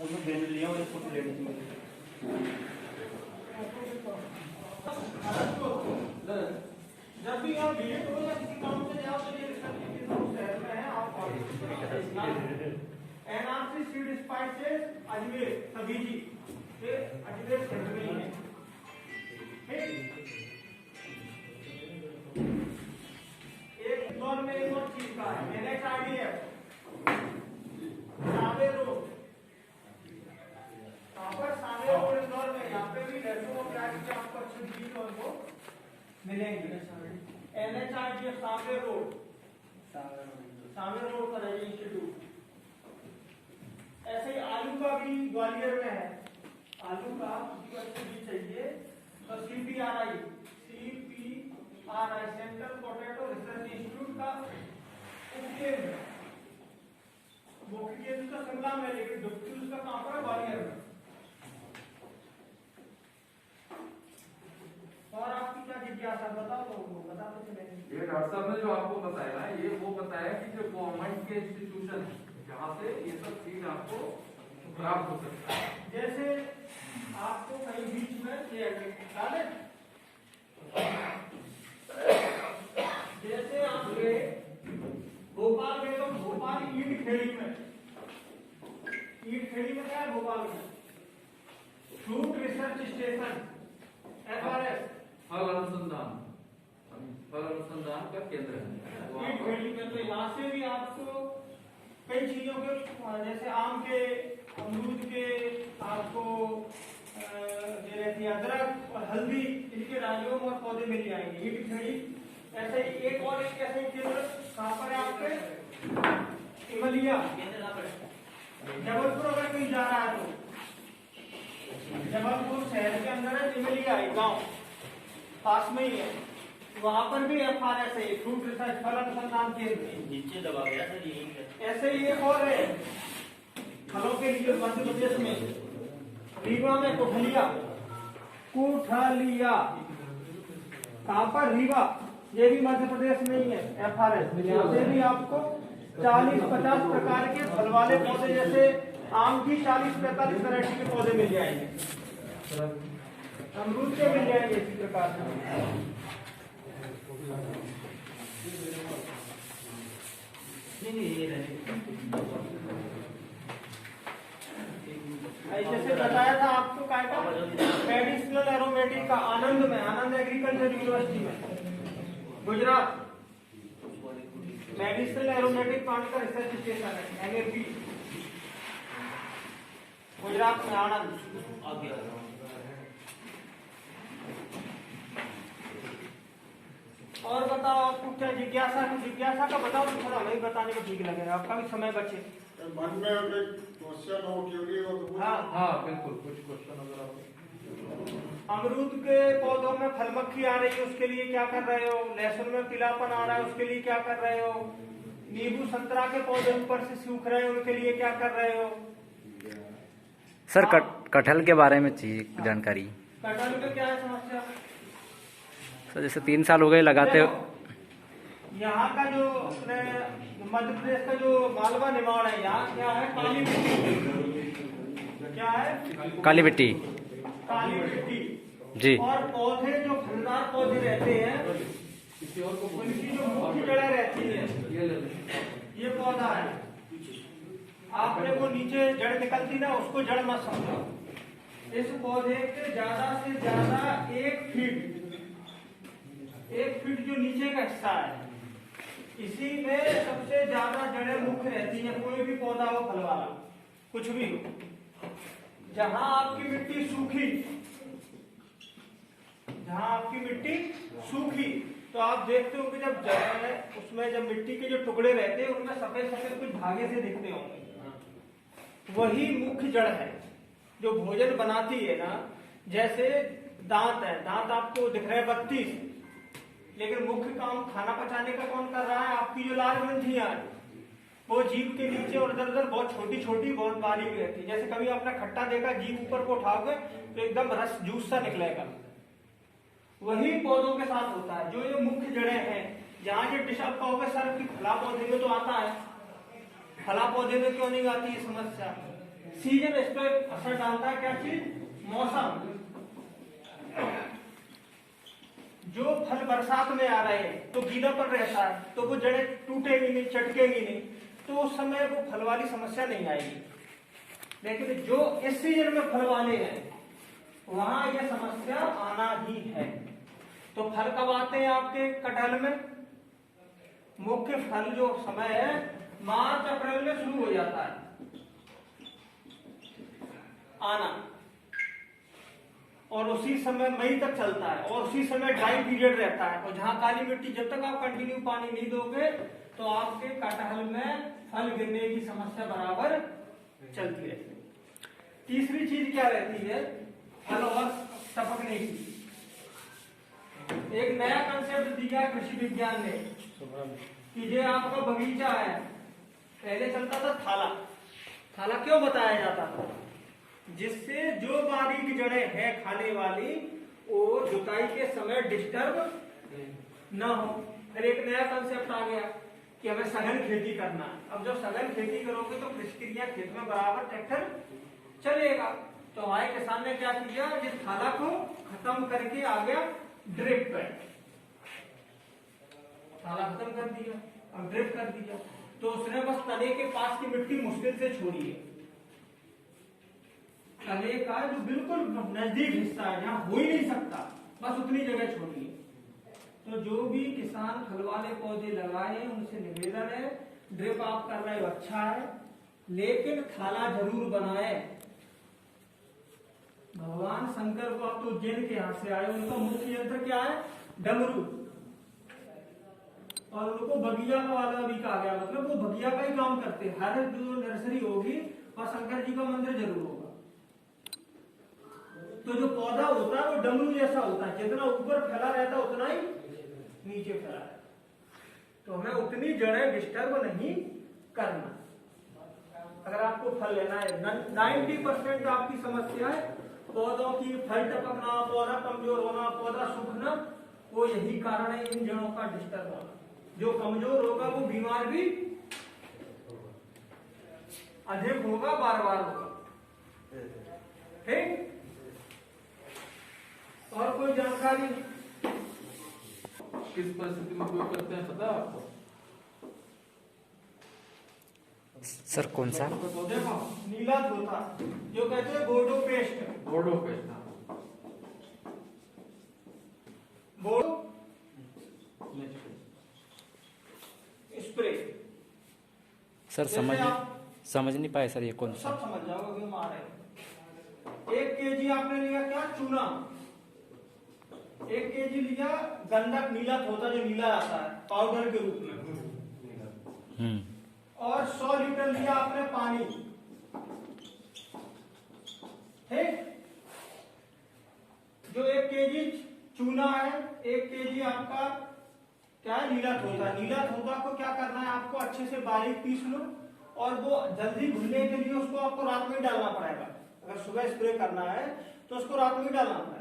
लिया और फोटो लेने की जब भी आप विजिट करो या किसी काम से जाओ तो ये शहर में है आप एनआरसी सीट स्पाइसेस अजमेर सभी जी ये अजमेर शहर में ही है। एक इंदौर में एक और चीज का है NHIDF Save road Save road Indore में यहाँ पे भी लड़कों को क्या आपको अच्छे बीज और वो मिलेंगे। NHIDF सावे रोड पर है इंस्टीट्यूट। ऐसे ही आलू का भी ग्वालियर में है। आलू का अच्छे बीज चाहिए तो CPRI central potato research institute का उपकेंद्र मुख्य केंद्र तो शिमला में लेकिन डुप्टी उसका कहां पर है ग्वालियर में। और आपकी क्या जिज्ञासा बताओ तो बता तो चलेंगे। ये डॉक्टर साहब ने जो आपको बताया ना ये वो बताया कि जो गवर्नमेंट के इंस्टीट्यूशन है जहाँ से ये सब चीज आपको प्राप्त हो सकता है। जैसे आपको कहीं बीच में जैसे आप गए भोपाल में तो भोपाल ईट खेड़ी में क्या है भोपाल में फ्रूट रिसर्च स्टेशन FRS फल अनुसंधान का केंद्र है। ईट खेड़ी में तो यहाँ से भी आपको कई चीजों के जैसे आम के अमरूद के आपको अदरक और हल्दी इनके राजयोग और पौधे मिल जाएंगे ईट खेड़ी। ऐसे ही एक ऐसे केंद्र कहाँ पर है आपके इमलिया जबलपुर अगर कहीं जा रहा है तो जबलपुर शहर के अंदर है इमलिया गांव पास में ही है वहां पर भी FRS है फ्रूट रिसर्च फल अनुसंधान केंद्र नीचे दबा गया था। ऐसे ही एक और है फलों के लिए मध्य प्रदेश में रीवा में कुठलिया कहाँ पर रीवा ये भी मध्य प्रदेश में ही है FRS। यहाँ से भी आपको 40-50 प्रकार के फल वाले पौधे जैसे आम की 40-45 वैरायटी के पौधे मिल जाएंगे अमरूद के मिल जाएंगे इसी प्रकार से। जैसे बताया था आपको क्या का मेडिसिनल एरोमेटिक का आनंद एग्रीकल्चर यूनिवर्सिटी में गुजरात मेडिसिनल एरोमेटिक प्लांट का रिसर्च स्टेशन है MAP गुजरात में आनंद। और बताओ आपको क्या जिज्ञासा का बताओ तो थोड़ा हमें बताने को ठीक लगेगा आपका भी समय बचे। मन में अगर क्वेश्चन हो क्योंकि वो तो हाँ बिल्कुल कुछ क्वेश्चन अगर आप अमरूद के पौधों में फल मक्खी आ रही है उसके लिए क्या कर रहे हो। लहसुन में पीलापन आ रहा है उसके लिए क्या कर रहे हो। नींबू संतरा के पौधे ऊपर से सूख रहे हैं उनके लिए क्या कर रहे हो। सर कटहल के बारे में चाहिए जानकारी। कटहल में क्या है समस्या सर जैसे 3 साल हो गए लगाते हो। यहाँ का जो मध्य प्रदेश का जो मालवा निमाड़ है यहाँ क्या है काली मिट्टी क्या है काली मिट्टी जी। और पौधे जो फलदार पौधे रहते हैं उनकी जो मुख्य जड़ें रहती है ये पौधा है आपने वो नीचे जड़ निकलती ना उसको जड़ मत समझो। इस पौधे के ज्यादा से ज्यादा 1 फीट जो नीचे का हिस्सा है इसी में सबसे ज्यादा जड़ें मुख्य रहती हैं। कोई भी पौधा हो फल वाला कुछ भी हो जहां आपकी मिट्टी सूखी तो आप देखते हो कि जब जड़ है उसमें जब मिट्टी के जो टुकड़े रहते हैं उनमें सफेद कुछ धागे से दिखते होंगे वही मुख्य जड़ है जो भोजन बनाती है ना। जैसे दांत है दांत आपको दिख रहे हैं 32 लेकिन मुख्य काम खाना पचाने का कौन कर रहा है आपकी जो लाल ग्रंथियां है वो जीभ के नीचे और इधर उधर बहुत छोटी बहुत बारीक रहती है। जैसे कभी आपने खट्टा देखा जीभ ऊपर को उठाओगे तो एकदम रस जूस सा निकलेगा वही पौधों के साथ होता है। जो ये मुख्य जड़ें हैं जहाँ जो डिश आप कहोगे सर कि फला पौधे में तो आता है फला पौधे में क्यों नहीं आती है समस्या सीजन इस पर असर डालता है, क्या चीज? मौसम। जो फल बरसात में आ रहे हैं तो गीलापन रहता है, तो वो जड़ें टूटेगी नहीं, चटकेगी नहीं, तो उस समय वो फल वाली समस्या नहीं आएगी। लेकिन जो इस सीजन में फल वाले हैं वहां यह समस्या आना ही है। तो फल कब आते हैं आपके कटहल में? मुख्य फल जो समय है मार्च अप्रैल में शुरू हो जाता है आना, और उसी समय मई तक चलता है, और उसी समय ड्राई पीरियड रहता है। और जहां काली मिट्टी, जब तक आप कंटिन्यू पानी नहीं दोगे तो आपके कटहल में फल गिरने की समस्या बराबर चलती रहती है। तीसरी चीज क्या रहती है? फल और टपकने की। एक नया कंसेप्ट दिया कृषि विज्ञान ने कि जो आपका बगीचा है, पहले चलता था थाला। थाला क्यों बताया जाता था? जिससे जो बारीक जड़ें हैं खाने वाली वो जुताई के समय डिस्टर्ब ना हो। फिर एक नया कंसेप्ट आ गया कि हमें सघन खेती करना है। अब जब सघन खेती करोगे तो कृषि खेत में बराबर ट्रैक्टर चलेगा। तो हमारे किसान ने क्या किया, इस थाला को खत्म करके आ गया ड्रिप पे। थाला खत्म कर दिया और ड्रिप कर दिया, तो उसने बस तने के पास की मिट्टी मुश्किल से छोड़ी है। तने का जो बिल्कुल नजदीक हिस्सा है, जहां हो ही नहीं सकता, बस उतनी जगह छोड़ी है। तो जो भी किसान फल वाले पौधे लगाए हैं उनसे निवेदन है, ड्रिप आप कर रहे हो अच्छा है, लेकिन थाला जरूर बनाए। भगवान शंकर को, आप तो उज्जैन के यहाँ से आए, उनका मुख्य यंत्र क्या है? डमरू। और उनको बगिया वाला भी कहा गया, मतलब वो बगिया का ही काम करते हैं। हर जो नर्सरी होगी वह शंकर जी का मंदिर जरूर होगा। तो जो पौधा होता है वो डमरू जैसा होता है, जितना ऊपर फैला रहता है उतना ही नीचे फैला रहता है। तो हमें उतनी जड़ें डिस्टर्ब नहीं करना। अगर आपको फल लेना है, 90% आपकी समस्या है पौधों की, फल टपकना, पौधा कमजोर होना, पौधा सूखना, वो यही कारण है इन जड़ों का डिस्टर्ब होना। जो कमजोर होगा वो बीमार भी अधिक होगा, बार बार होगा। ठीक? और कोई जानकारी? किस परिस्थिति में उपयोग करते हैं पता है आपको? सर कौन सा? देखो, नीला धोता जो कहते हैं बोर्डो पेस्ट। बोर्डो पेस्ट। बोर्डो स्प्रे। सर समझ नहीं पाए सर, ये कौन सा? सब समझ जाओगे हम आ रहे हैं। 1 केजी आपने लिया क्या? चूना। 1 केजी लिया गंधक, नीला धोता जो नीला आता है पाउडर के रूप में, और 100 लीटर लिया आपने पानी। ठीक? जो 1 केजी चूना है, 1 केजी आपका क्या है? नीला धोता। नीला धोता को क्या करना है आपको? अच्छे से बारीक पीस लो, और वो जल्दी घुलने के लिए उसको आपको रात में ही डालना पड़ेगा। अगर सुबह स्प्रे करना है तो उसको रात में ही डालना पड़ेगा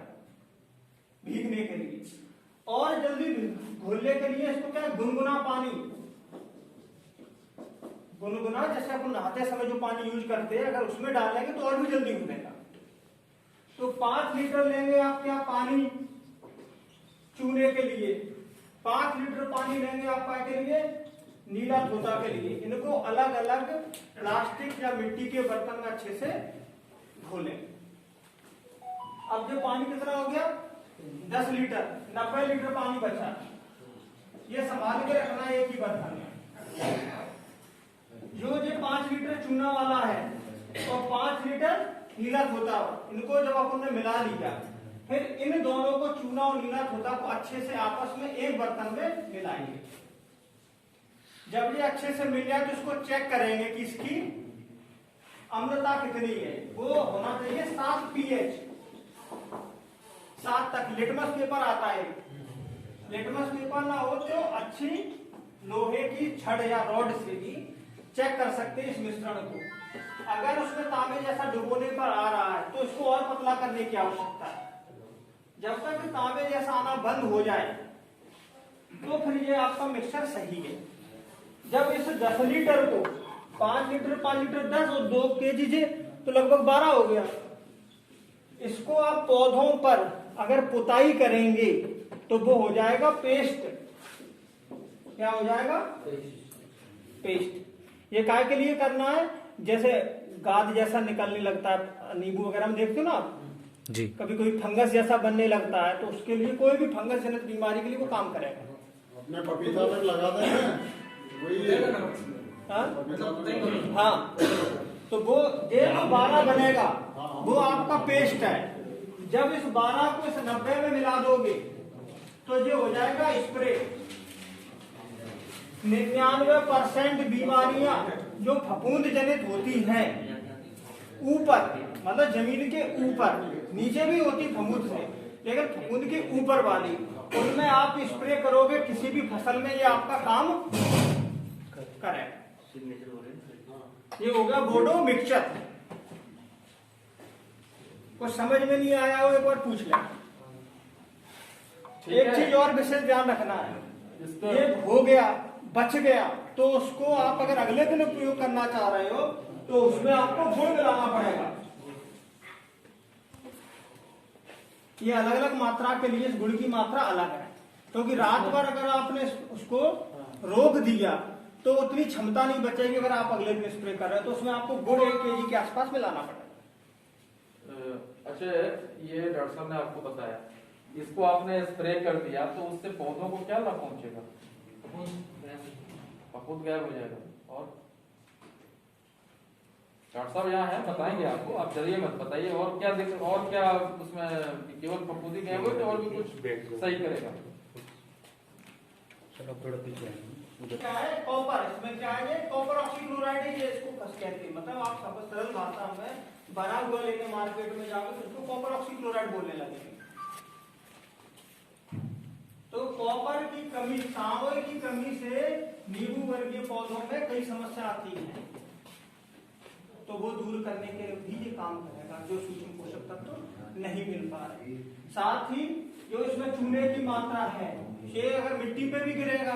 भीगने के लिए। और जल्दी घुलने के लिए इसको क्या? गुनगुना पानी, गुनगुना जैसे अपन नहाते समय जो पानी यूज करते हैं, अगर उसमें डालेंगे तो और भी जल्दी घुलेगा। तो 5 लीटर लेंगे आप क्या पानी चूने के लिए, 5 लीटर पानी लेंगे आप क्या के लिए? नीला धोता के लिए। इनको अलग अलग प्लास्टिक या मिट्टी के बर्तन में अच्छे से घोलें। अब जो पानी कितना हो गया? 10 लीटर, 90 लीटर पानी बचा। ये संभाल के रखना है एक ही बर्तन में। जो 5 लीटर चूना वाला है और 5 लीटर नीला धोता, इनको जब अपन ने मिला लिया, फिर इन दोनों को, चूना और नीला धोता को अच्छे से आपस में एक बर्तन में मिलाएंगे। जब ये अच्छे से मिल जाए तो इसको चेक करेंगे कि इसकी अम्लता कितनी है। वो होना चाहिए 7 pH, 7 तक। लिटमस पेपर आता है, लिटमस पेपर ना हो तो अच्छी लोहे की छड़ या रॉड से भी चेक कर सकते हैं इस मिश्रण को। अगर उसमें तांबे जैसा डुबोने पर आ रहा है तो इसको और पतला करने की आवश्यकता है। जब तक तांबे जैसा आना बंद हो जाए तो फिर ये आपका मिक्सचर सही है। जब इस 10 लीटर को 5 लीटर 5 लीटर 10 और 2 केजी तो लगभग 12 हो गया। इसको आप पौधों पर अगर पुताई करेंगे तो वो हो जाएगा पेस्ट। क्या हो जाएगा? पेस्ट। ये काय के लिए करना है? जैसे गाद जैसा निकलने लगता है, नींबू वगैरह में देखते हो ना आप जी। कभी कोई फंगस जैसा बनने लगता है, तो उसके लिए कोई भी फंगस जनित बीमारी के लिए वो काम करेगा। अपने पपीता में लगा देंगे वही है। हाँ, तो वो ये जो 12 बनेगा वो आपका पेस्ट है। जब इस 12 को इस 90 में मिला दोगे तो ये हो जाएगा स्प्रे। 99% बीमारियां जो फफूंद जनित होती हैं ऊपर, मतलब जमीन के ऊपर, नीचे भी होती फफूंद से, लेकिन फफूंद के ऊपर वाली, उनमें आप स्प्रे करोगे किसी भी फसल में, ये आपका काम करेगा। ये हो गया बोडो मिक्सचर। कुछ समझ में नहीं आया हो एक बार पूछ लें। एक चीज और विशेष ध्यान रखना है, ये हो गया, बच गया, तो उसको आप अगर अगले दिन प्रयोग करना चाह रहे हो तो उसमें आपको गुड़ मिलाना पड़ेगा। ये अलग अलग मात्रा के लिए इस गुड़ की मात्रा अलग है, क्योंकि रात भर अगर आपने उसको रोक दिया तो उतनी क्षमता नहीं बचेगी। अगर आप अगले दिन स्प्रे कर रहे हो तो उसमें आपको गुड़ 1 kg के आसपास मिलाना पड़ेगा। अच्छा, ये डॉक्टर साहब ने आपको बताया, इसको आपने स्प्रे कर दिया तो उससे पौधों को क्या लाभ पहुंचेगा? फफूंद गायब हो जाएगा। और डॉक्टर साहब यहाँ है, बताएंगे आपको, आप डरिए मत, बताइए और क्या और क्या उसमें केवल फफूंदी गायब हो तो और भी कुछ सही करेगा? क्या है? कॉपर। इसमें क्या है? कॉपर ऑक्सीक्लोराइड है, ये इसको कहते हैं। मतलब आप सब सरल भाषा में बना हुआ लेके मार्केट में जाकर तो उसको कॉपर ऑक्सीक्लोराइड बोलने लगेंगे। तो कॉपर की कमी, सांवर की कमी से नींबू वर्गीय पौधों में कई समस्या आती है, तो वो दूर करने के लिए भी ये काम करेगा, जो सूक्ष्म पोषक तत्व नहीं मिल पा रहे। साथ ही जो इसमें चूने की मात्रा है, ये अगर मिट्टी पे भी गिरेगा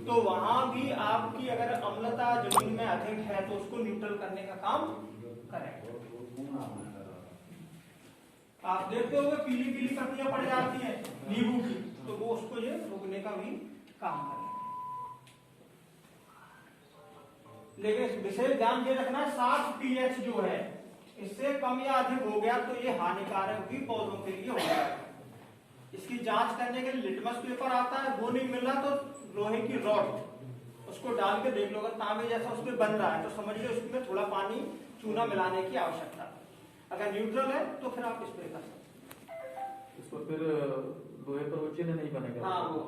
तो वहां भी आपकी अगर अम्लता जमीन में अधिक है तो उसको न्यूट्रल करने का काम करेगा। आप देखते होंगे पीली पीली पत्तियां पड़ जाती हैं नींबू की, तो वो उसको ये रोकने का भी काम करेगा। लेकिन विशेष ध्यान ये रखना, 7 pH जो है इससे कम या अधिक हो गया तो ये हानिकारक भी पौधों के लिए हो जाएगा। इसकी जांच करने के लिए लिटमस पेपर आता है, वो नहीं मिल रहा तो लोहे की रॉड उसको डाल के देख लो, अगर तांबे जैसा उसमें बन रहा है तो समझिए उसमें थोड़ा पानी चूना मिलाने की आवश्यकता है। अगर न्यूट्रल है तो फिर आप स्प्रे कर सकते हैं। इसको फिर लोहे पर वो चिन्ह नहीं बनेगा। हाँ, वो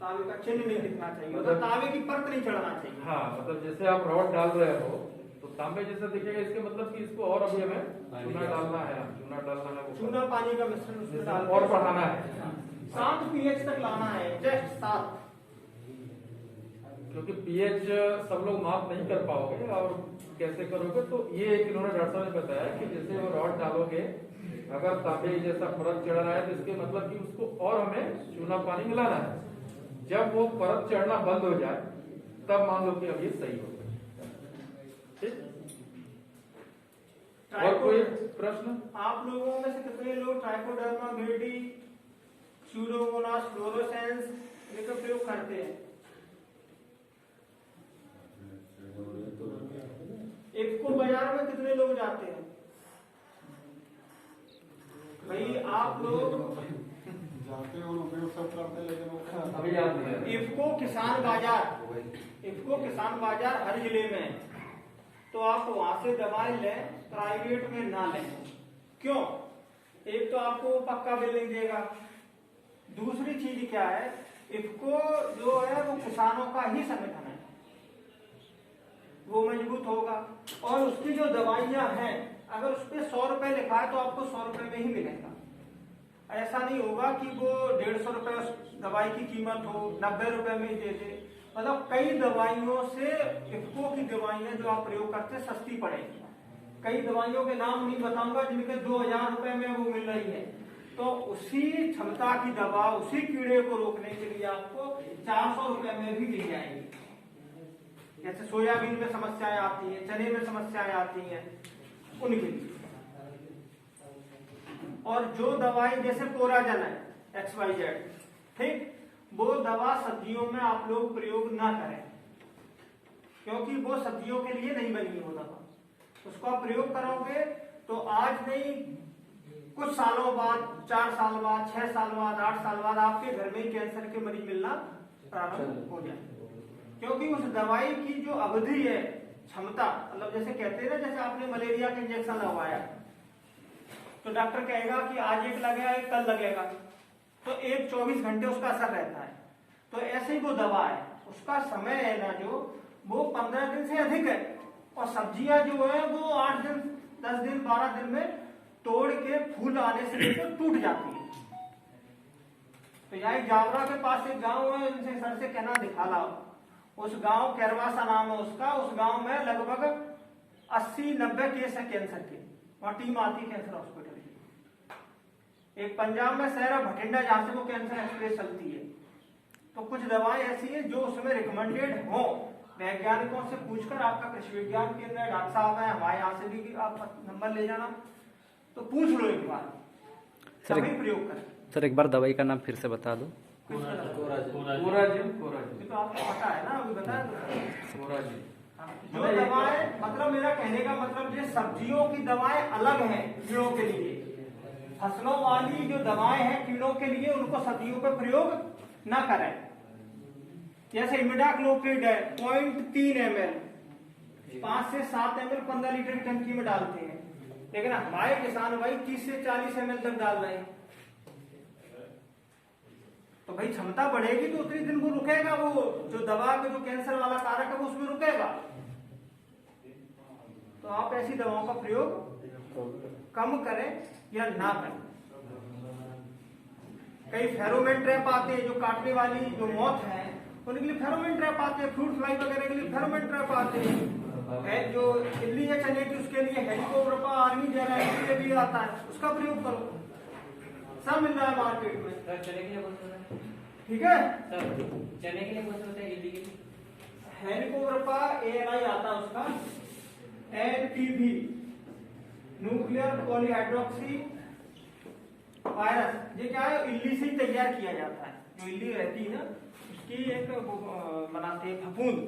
तांबे का चिन्ह नहीं दिखना चाहिए, मतलब तांबे की परत नहीं चढ़ना चाहिए। हाँ, मतलब जैसे आप रॉड डाल रहे हो तो तांबे जैसा दिखेगा, इसके मतलब कि इसको और अभी हमें चूना डालना है, चूना पानी का मिश्रण उसमें डाल और बढ़ाना है। 7 pH तक लाना है, जस्ट 7। क्योंकि पीएच सब लोग माप नहीं कर पाओगे और कैसे करोगे, तो ये एक इन्होंने डॉक्टर साहब ने बताया कि जैसे वो रॉड डालोगे, अगर तांबे जैसा परत चढ़ रहा है तो इसके मतलब कि उसको और हमें चूना पानी मिलाना है। जब वो परत चढ़ना बंद हो जाए तब मान लो कि अब ये सही हो गया। ठीक, और कोई प्रश्न? आप लोगों में से कितने लोग ट्राइकोडर्मा विरिडी, स्यूडोमोनास फ्लोरोसेंस इनका प्रयोग करते हैं? इफको बाजार में कितने लोग जाते हैं? भाई आप लोग जाते हो उपयोग सब करते, लेकिन अभी याद नहीं है। इफको किसान बाजार हर जिले में है, तो आप वहां से दवाई लें, प्राइवेट में ना लें। क्यों? एक तो आपको पक्का बिल नहीं देगा, दूसरी चीज क्या है, इफको जो है वो किसानों का ही संगठन है, वो मजबूत होगा और उसकी जो दवाइयां हैं अगर उस पर 100 रुपए लिखा है तो आपको 100 रुपए में ही मिलेगा। ऐसा नहीं होगा कि वो 150 रुपए दवाई की कीमत हो, 90 रुपए में ही दे दे। मतलब कई दवाइयों से इफको की दवाइयां जो आप प्रयोग करते हैं सस्ती पड़ेगी। कई दवाइयों के नाम नहीं बताऊंगा जिनके 2000 रुपए में वो मिल रही है, तो उसी क्षमता की दवा उसी कीड़े को रोकने के लिए आपको 400 रुपए में भी मिल जाएगी। जैसे सोयाबीन में समस्याएं आती हैं, चने में समस्याएं आती हैं, उनके लिए। और जो दवाई जैसे कोराजन है XYZ, ठीक, वो दवा सब्जियों में आप लोग प्रयोग ना करें, क्योंकि वो सब्जियों के लिए नहीं बनी वो दवा। उसको आप प्रयोग करोगे तो आज नहीं कुछ सालों बाद, 4 साल बाद, 6 साल बाद, 8 साल बाद आपके घर में ही कैंसर के मरीज मिलना प्रारंभ हो जाए। क्योंकि उस दवाई की जो अवधि है, क्षमता, मतलब जैसे कहते हैं ना, जैसे आपने मलेरिया का इंजेक्शन लगवाया तो डॉक्टर कहेगा कि आज एक लगेगा, एक कल लगेगा, तो एक 24 घंटे उसका असर रहता है। तो ऐसे ही वो दवा है, उसका समय है ना जो, वो 15 दिन से अधिक है। और सब्जियां जो है वो 8 दिन, 10 दिन, 12 दिन में तोड़ के फूल आने से लेकर टूट जाती है। तो यहाँ जावरा के पास एक गांव है, उनसे सर से कहना दिखा लाओ, उस गांव कैरवासा नाम है उसका, उस गांव में लगभग 80-90 केस है कैंसर के। वहां टीम आती है कैंसर हॉस्पिटल की। एक पंजाब में शहर है भटिंडा, जहां से वो कैंसर एक्सप्रेस चलती है। तो कुछ दवाएं ऐसी है जो उसमें रिकमेंडेड हो, वैज्ञानिकों से पूछकर, आपका कृषि विज्ञान केंद्र है, डॉक्टर साहब है, हमारे यहाँ से भी आप नंबर ले जाना, तो पूछ लो एक बार, तभी प्रयोग करें। सर एक बार दवाई का नाम फिर से बता दो। कोराजिन। तो आपको पता है ना, अभी बताया तो। कोराजिन जो दवाएं, मतलब मेरा कहने का मतलब ये सब्जियों की दवाएं अलग हैं कीड़ों के लिए। फसलों वाली जो दवाएं हैं कीड़ों के लिए, उनको सब्जियों पर प्रयोग ना करें। जैसे इमिडाक्लोप्रिड है 0.3 ml, 5 से 7 ml 15 लीटर की टंकी में डालते हैं, लेकिन हमारे किसान भाई 30 से 40 ml तक डाल रहे हैं। तो भाई क्षमता बढ़ेगी तो उतनी दिन वो रुकेगा, वो जो दवा का जो कैंसर वाला कारक है वो उसमें रुकेगा। तो आप ऐसी दवाओं का प्रयोग कम करें या ना करें। कई फेरोमेन ट्रैप आते हैं, जो काटने वाली जो मौत है उनके लिए फेरोमेन ट्रैप आते हैं, फ्रूट फ्लाई वगैरह के लिए फेरोमेन ट्रैप आते हैं, जो इल्ली है चनेटी उसके लिए हेलिकोवर्पा, आर्मी जैराइड के लिए आता है, उसका प्रयोग करो। सब मिल रहा है मार्केट में। सर चने के लिए कौन सा होता है? ठीक है, सर चने के लिए कौन सा होता है? इल्ली के लिए? हेलिकोवर्पा ANI आता है उसका, NPV, न्यूक्लियर पॉलीहाइड्रोक्सी वायरस। ये क्या है, इल्ली से ही तैयार किया जाता है। जो इल्ली रहती है ना, उसकी एक बनाते हैं फफूंद,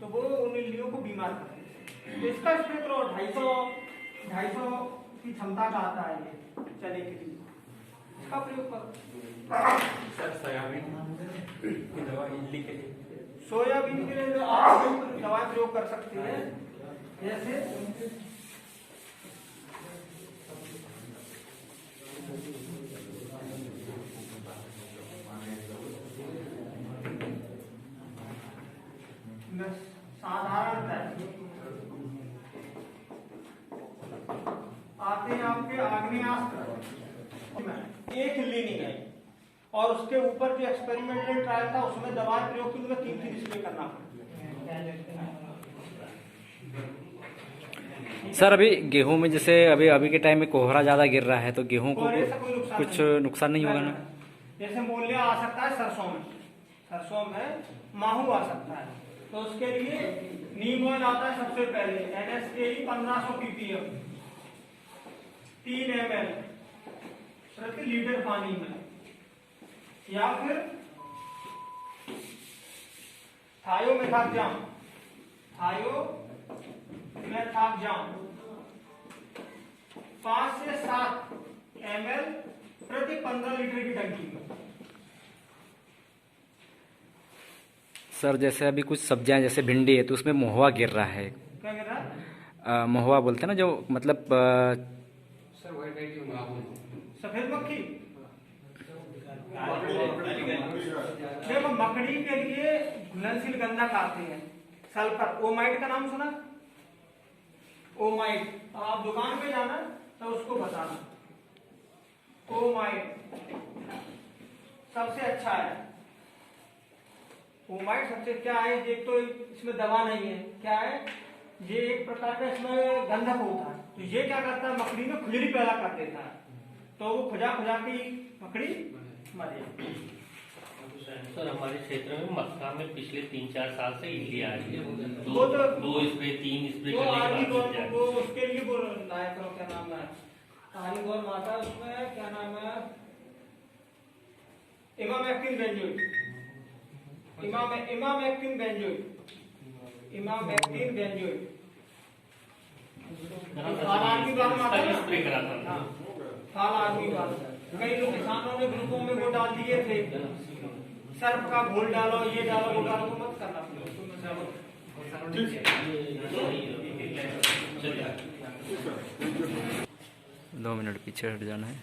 तो वो उन इल्लियों को बीमार करते हैं। तो इसका स्प्रे करो, 250 की क्षमता का आता है ये चने के लिए, इसका प्रयोग करो। सर सोयाबीन की दवा इल्ली के लिए? सोयाबीन के लिए आप दवा प्रयोग कर सकते हैं, जैसे साधारण आते हैं आपके आग्नेयास्त्र, एक इल्ली नहीं है, और उसके ऊपर जो एक्सपेरिमेंटल ट्रायल था उसमें दवा प्रयोग की 3 स्प्रे करना पड़ा। सर अभी गेहूं में जैसे अभी के टाइम में कोहरा ज्यादा गिर रहा है, तो गेहूं को कोहरे से कोई कुछ नुकसान नहीं होगा ना? जैसे मूल्य आ सकता है सरसों में माहू आ सकता है, तो उसके लिए नीम ऑयल आता है सबसे पहले, NSAE 1500 ppm 3 ml प्रति लीटर पानी में, या फिर थायोमेथाक्जाम 5 से 7 ml प्रति 15 लीटर की टंकी में। सर जैसे अभी कुछ सब्जियां जैसे भिंडी है तो उसमें महुआ गिर रहा है। क्या कह रहा है? महुआ बोलते हैं ना, जो मतलब सर व्हाइट सफेद मक्खी। देखो मकड़ी के लिए घुलनशील गंधक आते हैं, सल्फर, ओमाइट का नाम सुना? ओमाइट, अब आप दुकान पे जाना तो उसको बताना, ओमाइट सबसे अच्छा है। ओमाइट सबसे क्या है, ये तो इसमें दवा नहीं है, क्या है ये, एक प्रकार का इसमें गंधक होता है। तो ये क्या करता है, मकड़ी में खुजली पैदा कर देता है, तो वो खुजा के मकड़ी मर जाती है। सर हमारे क्षेत्र में मक्का में पिछले 3-4 साल से इल्ली आ रही है, वो तो 2 स्प्रे 3 स्प्रे वो करने आदमी के बाद वो उसके लिए वो बनाया करो, क्या नाम है, कहानी बहुत माता है उसमें, क्या नाम है, emamectin benzoate, emamectin benzoate, emamectin benzoate. फाल आदमी बाल माता है स्प्रे करा था। हाँ, फाल आदमी बाल। कई लोग किसानों ने ग्रुपों में वो डाल दिए थे, सर्फ का घोल डालो, ये डालो, वो डालो, मत करना। ठीक है। 2 मिनट पीछे हट जाना है।